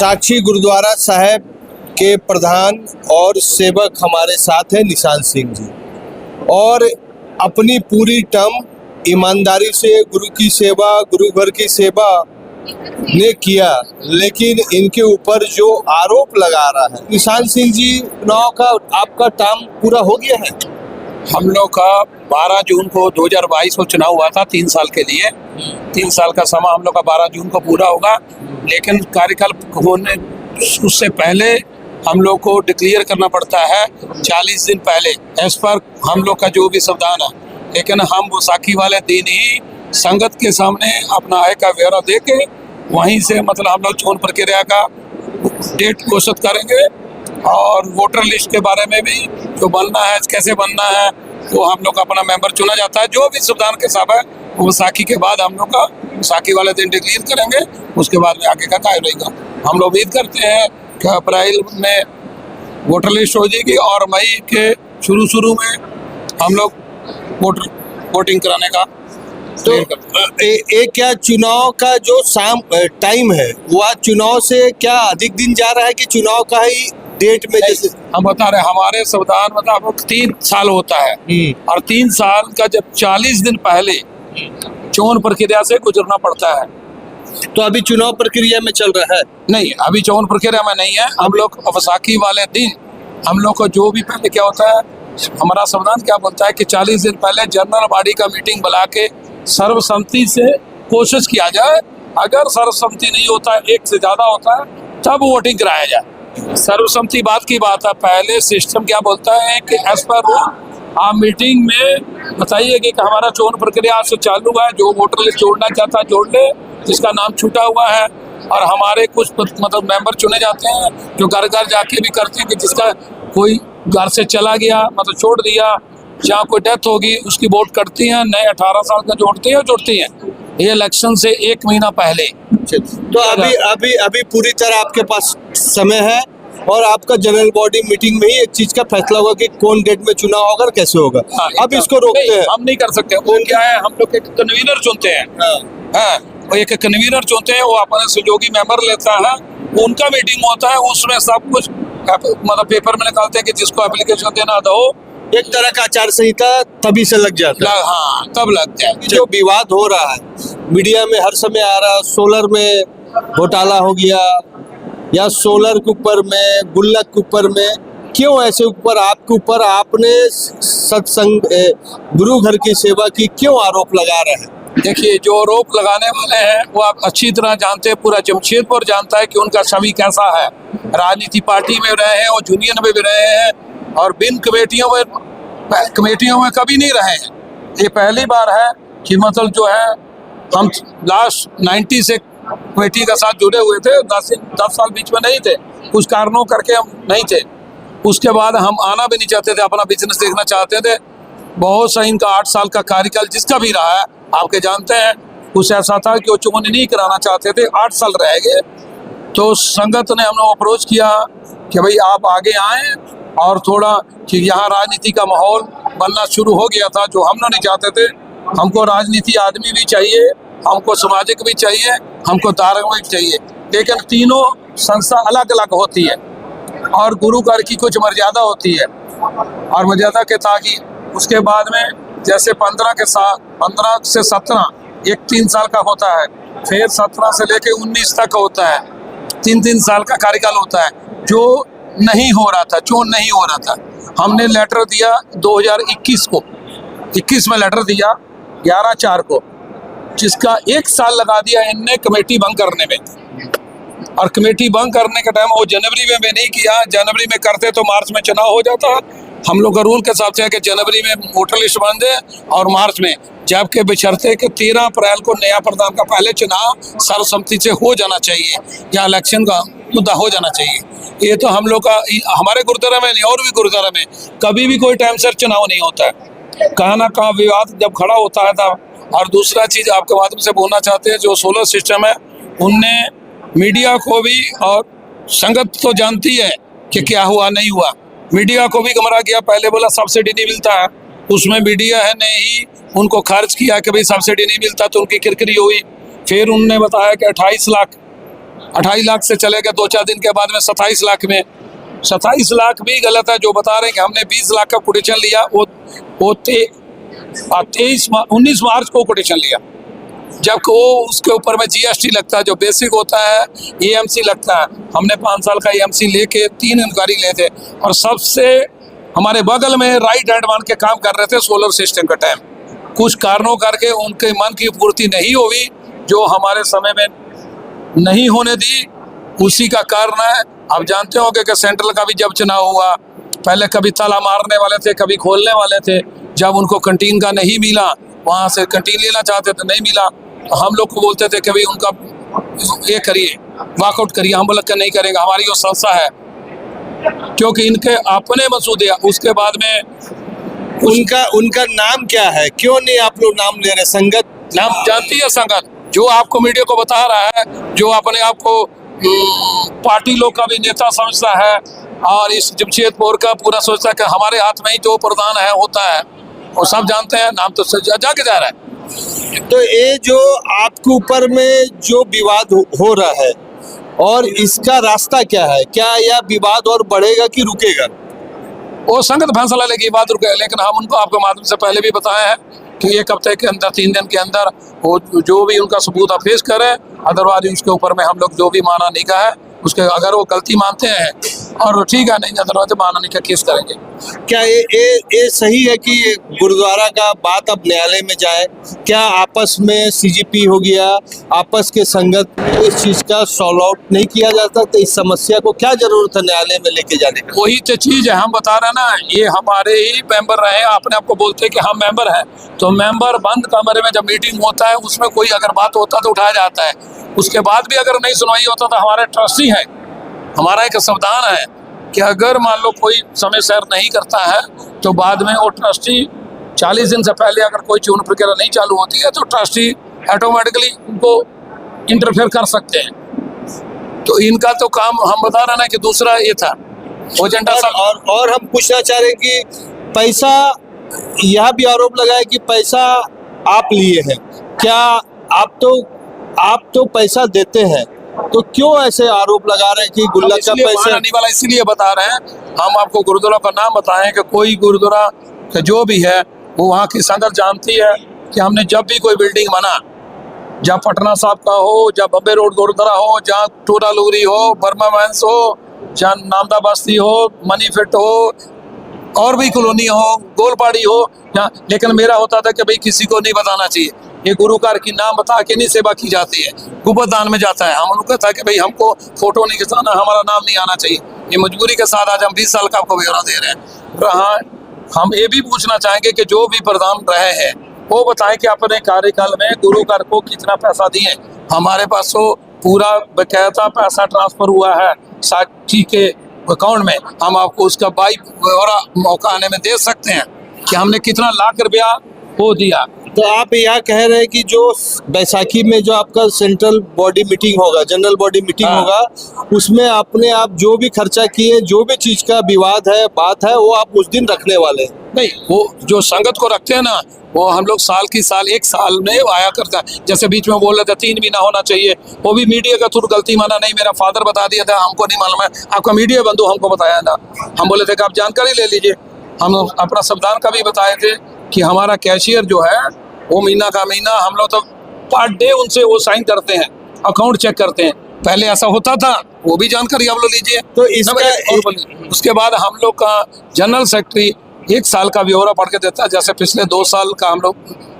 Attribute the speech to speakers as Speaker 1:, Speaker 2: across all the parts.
Speaker 1: साक्षी गुरुद्वारा साहब के प्रधान और सेवक हमारे साथ हैं निशान सिंह जी, और अपनी पूरी टर्म ईमानदारी से गुरु की सेवा, गुरु घर की सेवा ने किया, लेकिन इनके ऊपर जो आरोप लगा रहा है निशान सिंह जी, चुनाव का आपका टर्म पूरा हो गया है।
Speaker 2: हम लोग का 12 जून को 2022 को चुनाव हुआ था 3 साल के लिए। 3 साल का समय हम लोग का 12 जून को पूरा होगा, लेकिन कार्यकाल होने उससे पहले हम लोग को डिक्लेयर करना पड़ता है 40 दिन पहले, एज पर हम लोग का जो भी संविधान है। लेकिन हम बैसाखी वाले दिन ही संगत के सामने अपना आय का ब्यौरा दे के वहीं से मतलब हम लोग चुनाव प्रक्रिया का डेट घोषित करेंगे, और वोटर लिस्ट के बारे में भी जो बनना है, कैसे बनना है, वो हम लोग का अपना मेंबर चुना जाता है। जो भी संविधान के हिसाब है वो बैसाखी के बाद हम लोग का बैसाखी वाले दिन डिक्लेयर करेंगे, उसके बाद में आगे का कार्य रहेगा। हम लोग उम्मीद करते हैं कि अप्रैल में वोटर लिस्ट हो जाएगी और मई के शुरू में हम लोग वोटिंग कराने का।
Speaker 1: तो एक क्या चुनाव का जो शाम टाइम है वो आज चुनाव से क्या अधिक दिन जा रहा है कि चुनाव का ही डेट में? जैसे
Speaker 2: हम बता रहे हमारे संविधान मतलब 3 साल होता है, और 3 साल का जब 40 दिन पहले चुनाव प्रक्रिया से गुजरना पड़ता है।
Speaker 1: तो अभी चुनाव प्रक्रिया में चल रहा है?
Speaker 2: नहीं, अभी चुनाव प्रक्रिया में नहीं है। हम लोग बैसाखी वाले दिन हम लोग को जो भी पहले क्या होता है, हमारा संविधान क्या बोलता है कि 40 दिन पहले जनरल बॉडी का मीटिंग बुला के सर्वसम्मति से कोशिश किया जाए। अगर सर्वसम्मति नहीं होता है, एक से ज्यादा होता है, तब वोटिंग कराया जाए। सर्वसम्मति बात की बात है। पहले सिस्टम क्या बोलता है कि एज पर रूल आप मीटिंग में बताइए कि हमारा चुनाव प्रक्रिया से चालू है, जो वोटर लिस्ट जोड़ना चाहता है जोड़ ले, जिसका नाम छूटा हुआ है। और हमारे कुछ मतलब मेंबर चुने जाते हैं जो घर घर जाके भी करते हैं कि जिसका कोई घर से चला गया मतलब छोड़ दिया, जहाँ कोई डेथ होगी उसकी वोट करती हैं। नए 18 साल का जोड़ती हैं ये इलेक्शन से 1 महीना पहले।
Speaker 1: तो अभी पूरी तरह आपके पास समय है, और आपका जनरल बॉडी मीटिंग में ही एक चीज का फैसला होगा कि कौन डेट में चुनाव होगा और कैसे होगा। अब इसको रोकते हैं?
Speaker 2: हम नहीं कर सकते। वो क्या है, हम लोग एक कन्वीनर चुनते हैं। वो एक कन्वीनर चुनते हैं, वो अपने सहयोगी मेंबर लेता है, उनका मीटिंग होता है, उसमें सब कुछ मतलब पेपर में निकालते हैं कि जिसको एप्लीकेशन देना दो।
Speaker 1: एक तरह का आचार संहिता तभी से लग जाता है।
Speaker 2: हाँ, तब लग जाए।
Speaker 1: जो विवाद हो रहा है मीडिया में हर समय आ रहा है, सोलर में घोटाला हो गया या सोलर के ऊपर में, गुल्लक के ऊपर में, क्यों ऐसे ऊपर आपके ऊपर आपने सत्संग गुरु घर की सेवा की, क्यों आरोप लगा रहे हैं?
Speaker 2: देखिए, जो आरोप लगाने वाले हैं वो आप अच्छी तरह जानते हैं, पूरा जमशेदपुर जानता है कि उनका छवि कैसा है। राजनीति पार्टी में रहे हैं और यूनियन में भी रहे हैं, और बिन कमेटियों में कभी नहीं रहे हैं। ये पहली बार है कि मतलब जो है हम लास्ट 90 से कमेटी का साथ जुड़े हुए थे। 10 साल बीच में नहीं थे, कुछ कारणों करके हम नहीं थे। उसके बाद हम आना भी नहीं चाहते थे, अपना बिजनेस देखना चाहते थे। बहुत सही इनका 8 साल का कार्यकाल जिसका भी रहा है, आपके जानते हैं, कुछ ऐसा था कि वो चुनाव नहीं कराना चाहते थे, 8 साल रह गए। तो संगत ने हमने अप्रोच किया कि भाई आप आगे आएँ, और थोड़ा कि यहाँ राजनीति का माहौल बनना शुरू हो गया था जो हम नहीं चाहते थे। हमको राजनीति आदमी भी चाहिए, हमको सामाजिक भी चाहिए, हमको धार्मिक चाहिए, लेकिन तीनों संस्था अलग अलग होती है और गुरु घर की कुछ मर्यादा होती है। और मर्यादा के ताकि उसके बाद में जैसे 15 से 17 एक 3 साल का होता है, फिर 17 से लेके 19 तक होता है, 3 साल का कार्यकाल होता है। जो नहीं हो रहा था, चुनाव नहीं हो रहा था, हमने लेटर दिया 2021 को, 21 में लेटर दिया 11/4 को, जिसका 1 साल लगा दिया इनने कमेटी भंग करने में। और कमेटी भंग करने का टाइम वो जनवरी में भी नहीं किया। जनवरी में करते तो मार्च में चुनाव हो जाता। हम लोग का रूल के हिसाब से है कि जनवरी में वोटर लिस्ट बन दे और मार्च में, जबकि बिछड़ते कि 13 अप्रैल को नया प्रधान का पहले चुनाव सर्वसम्मति से हो जाना चाहिए, या इलेक्शन का मुद्दा हो जाना चाहिए। ये तो हम लोग का, हमारे गुरुद्वारा में नहीं और भी गुरुद्वारा में कभी भी कोई टाइम से चुनाव नहीं होता है। कहाँ ना कहाँ विवाद जब खड़ा होता है तब। और दूसरा चीज आपके माध्यम से बोलना चाहते हैं, जो सोलर सिस्टम है उनने मीडिया को भी, और संगत तो जानती है कि क्या हुआ नहीं हुआ, मीडिया को भी गुमराह किया। पहले बोला सब्सिडी नहीं मिलता है, उसमें मीडिया है ने ही उनको खर्च किया कि भाई सब्सिडी नहीं मिलता, तो उनकी किरकिरी हुई। फिर उनने बताया कि 28 लाख 28 लाख से चले गए 2-4 दिन के बाद में 27 लाख में। 27 लाख भी गलत है। जो बता रहे हैं कि हमने 20 लाख का कोटेशन लिया, वो 19 मार्च को कोटेशन लिया, जबकि वो उसके ऊपर में जीएसटी लगता है, जो बेसिक होता है एएमसी लगता है। हमने 5 साल का एएमसी लेके 3 इंक्वायरी लिए थे, और सबसे हमारे बगल में राइट हैंड मान के काम कर रहे थे सोलर सिस्टम का टाइम। कुछ कारणों करके उनके मन की पूर्ति नहीं हुई, जो हमारे समय में नहीं होने दी, उसी का कारण है। आप जानते होंगे कि सेंट्रल का भी जब चुनाव हुआ, पहले कभी ताला मारने वाले थे, कभी खोलने वाले थे। जब उनको कैंटीन का नहीं मिला, वहाँ से कैंटीन लेना चाहते थे, नहीं मिला, तो हम लोग को बोलते थे कि भाई उनका ये करिए, वॉकआउट करिए। हम बोले कि नहीं करेंगे, हमारी जो संस्था है, क्योंकि इनके अपने मसूदे। उसके बाद में
Speaker 1: उनका नाम क्या है? क्यों नहीं आप लोग नाम ले रहे? संगत
Speaker 2: नाम जानती है संगत, जो आपको मीडिया को बता रहा है, जो अपने आप को पार्टी लोग का भी नेता समझता है, और इस जमशेदपुर का पूरा सोचता है कि हमारे हाथ में ही जो प्रधान है होता है, और सब जानते हैं। नाम तो जाके जा रहा है।
Speaker 1: तो ये जो आपके ऊपर में जो विवाद हो रहा है, और इसका रास्ता क्या है? क्या यह विवाद और बढ़ेगा कि रुकेगा?
Speaker 2: वो संगत फैसला लेगी, बात रुके। लेकिन हम उनको आपके माध्यम से पहले भी बताए हैं कि 1 हफ्ते के अंदर, 3 दिन के अंदर वो जो भी उनका सबूत पेश करें। अदरवाइज उसके ऊपर में हम लोग जो भी माना नहीं का है, उसके अगर वो गलती मानते हैं और ठीक है, नहीं अदरवाइज माना नहीं का केस करेंगे।
Speaker 1: क्या ये सही है कि गुरुद्वारा का बात अब न्यायालय में जाए? क्या आपस में सीजीपी हो गया, आपस के संगत इस चीज का सॉल्व आउट नहीं किया जाता? तो इस समस्या को क्या जरूरत है न्यायालय में लेके जाने का?
Speaker 2: वही तो चीज है, हम बता रहे हैं ना, ये हमारे ही मेंबर रहे, अपने आप को बोलते हैं कि हम मेंबर हैं। तो मेंबर बंद कमरे में जब मीटिंग होता है, उसमें कोई अगर बात होता है तो उठाया जाता है। उसके बाद भी अगर नहीं सुनवाई होता तो हमारे ट्रस्टी है, हमारा एक संविधान है कि अगर मान लो कोई समय सैर नहीं करता है, तो बाद में वो ट्रस्टी 40 दिन से पहले अगर कोई चुनाव प्रक्रिया नहीं चालू होती है, तो ट्रस्टी ऑटोमेटिकली उनको इंटरफेयर कर सकते हैं। तो इनका तो काम हम बता रहे हैं कि दूसरा ये था एजेंडा सब।
Speaker 1: और हम पूछना चाह रहे हैं कि पैसा, यह भी आरोप लगाया कि पैसा आप लिए हैं। क्या आप तो पैसा देते हैं, तो क्यों ऐसे आरोप लगा रहे हैं कि गुल्लक का पैसा
Speaker 2: आने वाला? इसलिए बता रहे हैं, हम आपको गुरुद्वारा का नाम बताएं कि कोई गुरुद्वारा का जो भी है, वो वहाँ की संगत जानती है कि हमने जब भी कोई बिल्डिंग बना, जहाँ पटना साहब का हो, जहाँ बम्बे रोड गुरुद्वारा हो, जहाँ टोरा लुगरी हो, बर्मा मैंस हो, जहाँ नामदा बस्ती हो, मनी फिट हो, और भी कॉलोनी हो, गोलपाड़ी हो, यहाँ। लेकिन मेरा होता था कि भाई किसी को नहीं बताना चाहिए, ये गुरुकार की नाम बता के नहीं सेवा की जाती है, गुप्त दान में जाता है। हम लोग कहता है कि भाई हमको फोटो नहीं खिंचाना, हमारा नाम नहीं आना चाहिए। ये मजबूरी के साथ आज हम 20 साल का आपको ब्यौरा दे रहे हैं। हम ये भी पूछना चाहेंगे कि जो भी प्रधान रहे हैं, वो बताएं कि अपने कार्यकाल में गुरुकार को कितना पैसा दिए। हमारे पास तो पूरा बकायदा पैसा ट्रांसफर हुआ है साक्षी के अकाउंट में। हम आपको उसका ब्यौरा मौका आने में दे सकते हैं कि हमने कितना लाख रुपया वो दिया।
Speaker 1: तो आप यह कह रहे हैं कि जो बैसाखी में जो आपका सेंट्रल बॉडी मीटिंग होगा, जनरल बॉडी मीटिंग होगा, उसमें अपने आप जो भी खर्चा किए, जो भी चीज का विवाद है, बात है, वो आप उस दिन रखने वाले हैं?
Speaker 2: नहीं, वो जो संगत को रखते हैं ना, वो हम लोग साल की साल 1 साल में आया करता है। जैसे बीच में बोल रहे थे 3 महीना होना चाहिए, वो भी मीडिया का थ्रू गलती माना। नहीं, मेरा फादर बता दिया था, हमको नहीं मालूम है, आपका मीडिया बंधु हमको बताया था। हम बोले थे कि आप जानकारी ले लीजिए। हम अपना संविधान का भी बताए थे कि हमारा कैशियर जो है, वो महीना का महीना हम लोग तो पर डे उनसे वो साइन करते हैं, अकाउंट चेक करते हैं। पहले ऐसा होता था, वो भी जानकारी आप लोग लीजिए।
Speaker 1: तो इसका
Speaker 2: उसके बाद हम लोग का जनरल सेक्रेटरी 1 साल का ब्यौरा पढ़ के देता है। जैसे पिछले 2 साल का हम लोग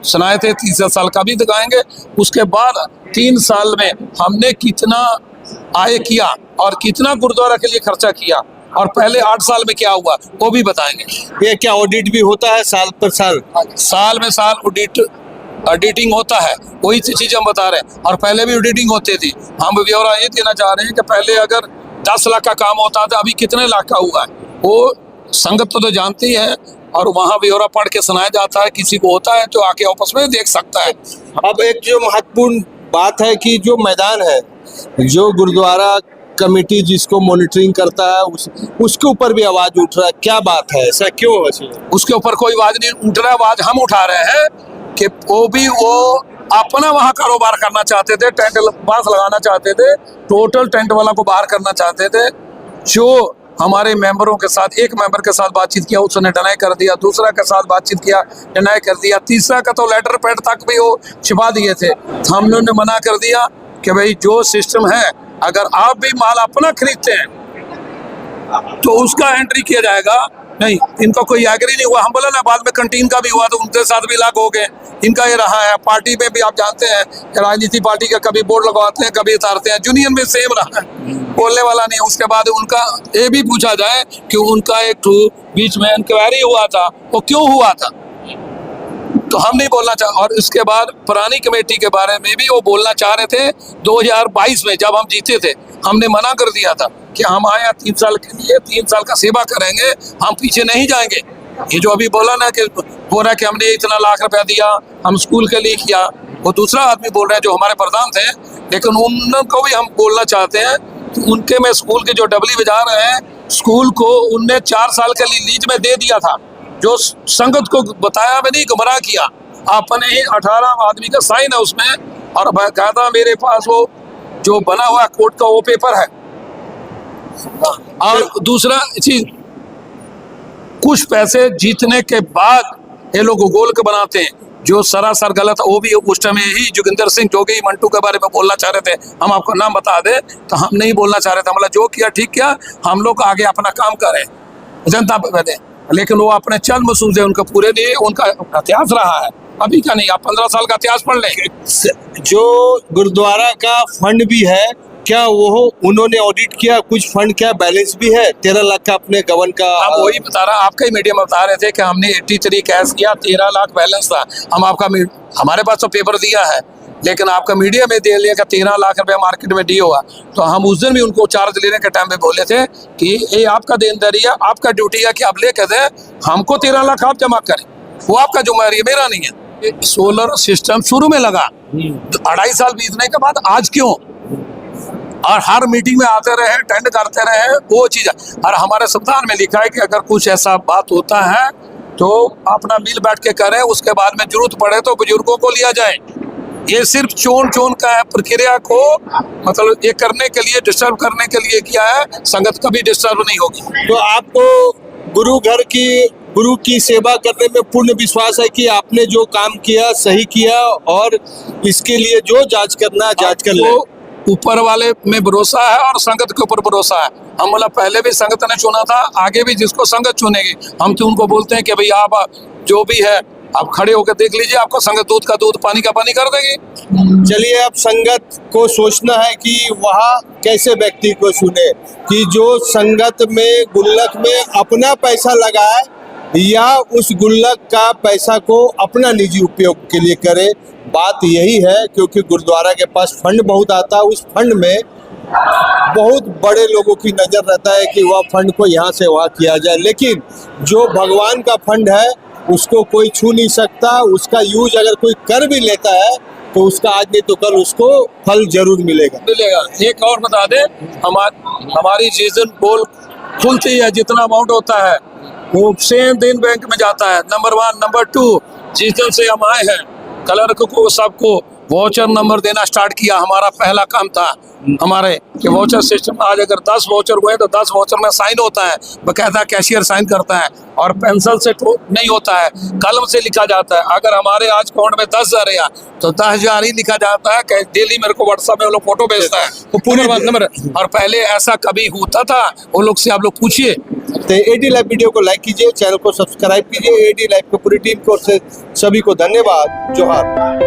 Speaker 2: सुनाए थे, 3 साल का भी दिखाएंगे। उसके बाद 3 साल में हमने कितना आय किया और कितना गुरुद्वारा के लिए खर्चा किया, और पहले 8 साल में क्या हुआ वो भी बताएंगे।
Speaker 1: ये क्या ऑडिट भी होता है साल पर साल?
Speaker 2: साल में साल ऑडिटिंग होता है, वही चीज हम बता रहे हैं। और पहले भी ऑडिटिंग होती थी। हम ब्यौरा ये देना चाह रहे हैं कि पहले अगर 10 लाख का काम होता था, अभी कितने लाख का हुआ है, वो संगत तो जानती है। और वहाँ ब्यौरा पढ़ के सुनाया जाता है, किसी को होता है तो आके आपस में देख सकता है।
Speaker 1: अब एक जो महत्वपूर्ण बात है कि जो मैदान है, जो गुरुद्वारा कमेटी जिसको मॉनिटरिंग करता है, उसके ऊपर भी आवाज उठ रहा है। क्या बात है, ऐसा क्यों है?
Speaker 2: उसके ऊपर कोई आवाज नहीं उठ रहा है, आवाज हम उठा रहे हैं कि वो अपना वहां कारोबार करना चाहते थे, टेंट बांस लगाना चाहते थे, टोटल टेंट वाला को बाहर करना चाहते थे। जो हमारे मेंबरों के साथ, एक मेंबर के साथ बातचीत किया, उसने डिनाई कर दिया, दूसरा के साथ बातचीत किया, डिनाई कर दिया, तीसरा का तो लेटर पैड तक भी वो छिपा दिए थे। हमने उन्हें मना कर दिया कि भाई जो सिस्टम है, अगर आप भी माल अपना खरीदते हैं तो उसका एंट्री किया जाएगा। नहीं, इनका कोई एग्री नहीं हुआ। हम बोला ना, बाद में कैंटीन का भी हुआ तो उनके साथ भी लाग हो गए। इनका ये रहा है। पार्टी में भी आप जानते हैं, राजनीति पार्टी का कभी बोर्ड लगवाते हैं, कभी उतारते हैं। यूनियन में सेम रहा है, बोलने वाला नहीं। उसके बाद उनका ये भी पूछा जाए कि उनका एक बीच में इंक्वायरी हुआ था, वो क्यों हुआ था, तो हम नहीं बोलना चाह। और इसके बाद पुरानी कमेटी के बारे में भी वो बोलना चाह रहे थे। 2022 में जब हम जीते थे, हमने मना कर दिया था कि हम आया 3 साल के लिए, 3 साल का सेवा करेंगे, हम पीछे नहीं जाएंगे। ये जो अभी बोला ना कि बोला कि हमने इतना लाख रुपया दिया, हम स्कूल के लिए किया, वो दूसरा आदमी बोल रहे हैं जो हमारे प्रधान थे। लेकिन उनको भी हम बोलना चाहते हैं कि उनके में स्कूल के जो डबली बजा रहे हैं, स्कूल को उनने 4 साल के लिए लीज में दे दिया था, जो संगत को बताया भी नहीं, गुमराह किया। अपने ही 18 आदमी का साइन है उसमें, और बाकायदा मेरे पास वो जो बना हुआ कोर्ट का वो पेपर है। और दूसरा चीज, कुछ पैसे जीतने के बाद ये लोग गोल के बनाते हैं, जो सरासर गलत। वो भी उस टाइम ही जोगिंदर सिंह जोगी मंटू के बारे में बोलना चाह रहे थे, हम आपको नाम बता दे तो हम नहीं बोलना चाह रहे थे। मतलब जो किया ठीक किया, हम लोग आगे अपना काम करें, जनता पे दें। लेकिन वो अपने चंद मसूदे उनका पूरे नहीं, उनका इतिहास रहा है, अभी का नहीं। आप 15 साल का इतिहास पढ़ लें।
Speaker 1: जो गुरुद्वारा का फंड भी है, क्या वो उन्होंने ऑडिट किया? कुछ फंड क्या बैलेंस भी है? 13 लाख का अपने गवर्न का।
Speaker 2: आप वही बता रहा, आपका ही मीडिया में बता रहे थे कि हमने 83 कैश किया, 13 लाख बैलेंस था। हम आपका हमारे पास तो पेपर दिया है, लेकिन आपका मीडिया में दे लिया कि 13 लाख रुपया मार्केट में डी हुआ। तो हम उस दिन भी उनको चार्ज लेने के टाइम पे बोले थे कि ये आपका देनदारी है, आपका ड्यूटी है कि आप लेके दें, हमको 13 लाख आप जमा करें, वो आपका जिम्मेदारी है, मेरा नहीं है। सोलर सिस्टम शुरू में लगा, 2.5 साल बीतने के बाद आज क्यों? और हर मीटिंग में आते रहे, अटेंड करते रहे, वो चीज है। और हमारे संविधान में लिखा है कि अगर कुछ ऐसा बात होता है तो अपना मिल बैठ के करें, उसके बाद में जरूरत पड़े तो बुजुर्गों को लिया जाए। ये सिर्फ चोन का है, प्रक्रिया को मतलब ये करने के लिए, डिस्टर्ब करने के लिए किया है। संगत कभी डिस्टर्ब नहीं होगी।
Speaker 1: तो आपको गुरु की सेवा करने में पूर्ण विश्वास है कि आपने जो काम किया सही किया, और इसके लिए जो जांच करना जांच कर ले।
Speaker 2: ऊपर वाले में भरोसा है और संगत के ऊपर भरोसा है। हम बोला पहले भी संगत ने चुना था, आगे भी जिसको संगत चुनेगी। हम तो उनको बोलते हैं कि भाई आप जो भी है आप खड़े होकर देख लीजिए, आपको संगत दूध का दूध, पानी का पानी कर देगी।
Speaker 1: चलिए, अब संगत को सोचना है कि वहाँ कैसे व्यक्ति को चुने, कि जो संगत में गुल्लक में अपना पैसा लगाए या उस गुल्लक का पैसा को अपना निजी उपयोग के लिए करे। बात यही है, क्योंकि गुरुद्वारा के पास फंड बहुत आता है, उस फंड में बहुत बड़े लोगों की नज़र रहता है कि वह फंड को यहाँ से वहाँ किया जाए। लेकिन जो भगवान का फंड है उसको कोई छू नहीं सकता। उसका यूज अगर कोई कर भी लेता है तो उसका आज नहीं तो कल उसको फल जरूर मिलेगा।
Speaker 2: एक और बता दे, हमारी सीजन पोल खुलती है, जितना अमाउंट होता है वो सेम दिन बैंक में जाता है। नंबर 1, नंबर 2, जिस दिन से हम आए हैं क्लर्क को सबको वाउचर नंबर देना स्टार्ट किया। हमारा पहला काम था हमारे कि वाउचर सिस्टम। आज अगर 10 वाउचर हुए तो 10 वाउचर में साइन होता है, बकायदा कैशियर साइन करता है, और पेंसिल से नहीं होता है, कलम से लिखा जाता है। अगर हमारे आज अकाउंट में 10,000 है तो 10,000 ही लिखा जाता है। डेली मेरे को व्हाट्सएप में वो लोग फोटो भेजता है, वो पूरे नंबर। और पहले ऐसा कभी होता था, वो लोग से आप लोग पूछिए।
Speaker 1: तो एडी लाइव वीडियो को लाइक कीजिए, चैनल को सब्सक्राइब कीजिए। एडी लाइव की पूरी टीम को सभी को धन्यवाद। जोहार।